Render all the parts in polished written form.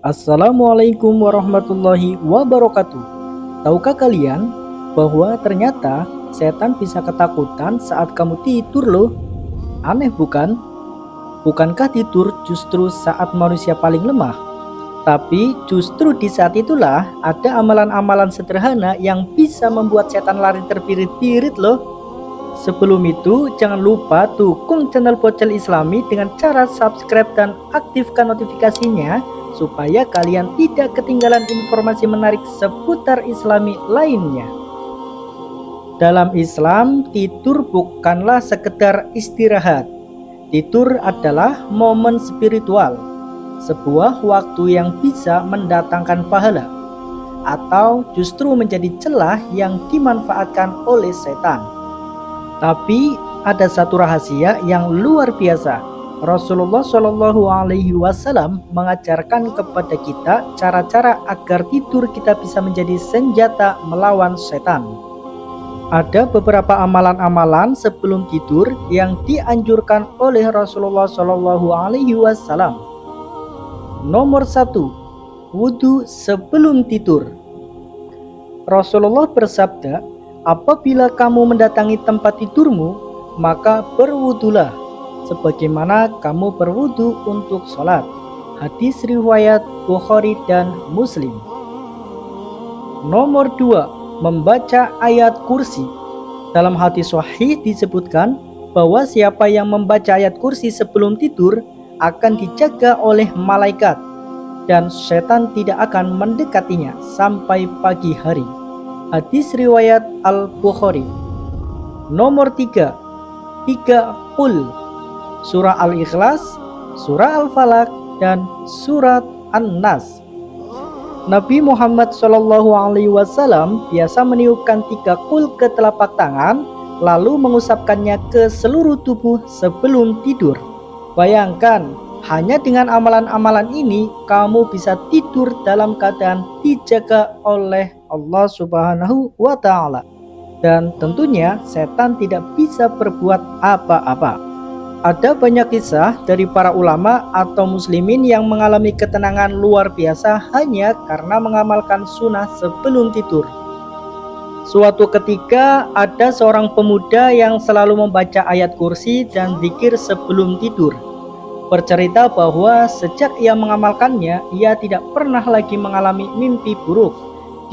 Assalamualaikum warahmatullahi wabarakatuh. Tahukah kalian bahwa ternyata setan bisa ketakutan saat kamu tidur loh? Aneh bukan? Bukankah tidur justru saat manusia paling lemah? Tapi justru di saat itulah ada amalan-amalan sederhana yang bisa membuat setan lari terpirit-pirit loh. Sebelum itu, jangan lupa dukung channel Pocel Islami dengan cara subscribe dan aktifkan notifikasinya supaya kalian tidak ketinggalan informasi menarik seputar Islami lainnya. Dalam Islam, tidur bukanlah sekedar istirahat. Tidur adalah momen spiritual, sebuah waktu yang bisa mendatangkan pahala, atau justru menjadi celah yang dimanfaatkan oleh setan. Tapi ada satu rahasia yang luar biasa. Rasulullah Shallallahu Alaihi Wasallam mengajarkan kepada kita cara-cara agar tidur kita bisa menjadi senjata melawan setan. Ada beberapa amalan-amalan sebelum tidur yang dianjurkan oleh Rasulullah Shallallahu Alaihi Wasallam. Nomor 1, wudhu sebelum tidur. Rasulullah bersabda, apabila kamu mendatangi tempat tidurmu, maka berwudulah, sebagaimana kamu berwudu untuk sholat. Hadis riwayat Bukhari dan Muslim. Nomor 2, membaca ayat kursi. Dalam hadis sahih disebutkan bahwa siapa yang membaca ayat kursi sebelum tidur akan dijaga oleh malaikat dan setan tidak akan mendekatinya sampai pagi hari. Hadis riwayat Al-Bukhari. Nomor 3, 3 qul. Surah Al-Ikhlas, Surah Al-Falaq, dan Surat An-Nas. Nabi Muhammad SAW biasa meniupkan 3 qul ke telapak tangan, lalu mengusapkannya ke seluruh tubuh sebelum tidur. Bayangkan, hanya dengan amalan-amalan ini kamu bisa tidur dalam keadaan dijaga oleh Allah Subhanahu wa Ta'ala, dan tentunya setan tidak bisa berbuat apa-apa. Ada banyak kisah dari para ulama atau muslimin yang mengalami ketenangan luar biasa hanya karena mengamalkan sunnah sebelum tidur. Suatu ketika ada seorang pemuda yang selalu membaca ayat kursi dan zikir sebelum tidur. Bercerita bahwa sejak ia mengamalkannya, ia tidak pernah lagi mengalami mimpi buruk,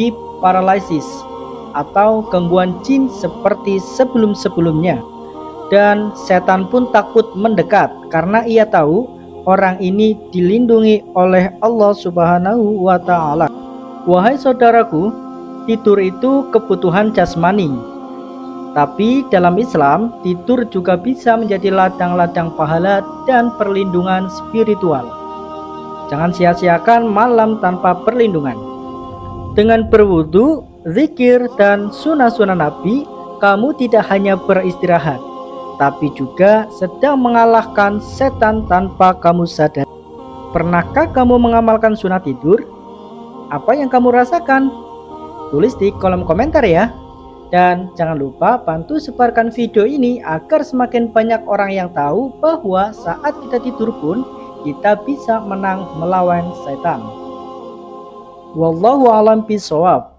deep paralysis, atau gangguan jin seperti sebelum-sebelumnya. Dan setan pun takut mendekat karena ia tahu orang ini dilindungi oleh Allah Subhanahu wa Ta'ala. Wahai saudaraku, tidur itu kebutuhan jasmani. Tapi dalam Islam, tidur juga bisa menjadi ladang-ladang pahala dan perlindungan spiritual. Jangan sia-siakan malam tanpa perlindungan. Dengan berwudu, zikir, dan sunnah-sunnah Nabi, kamu tidak hanya beristirahat, tapi juga sedang mengalahkan setan tanpa kamu sadar. Pernahkah kamu mengamalkan sunnah tidur? Apa yang kamu rasakan? Tulis di kolom komentar ya. Dan jangan lupa bantu sebarkan video ini agar semakin banyak orang yang tahu bahwa saat kita tidur pun kita bisa menang melawan setan. Wallahu a'lam bishawab.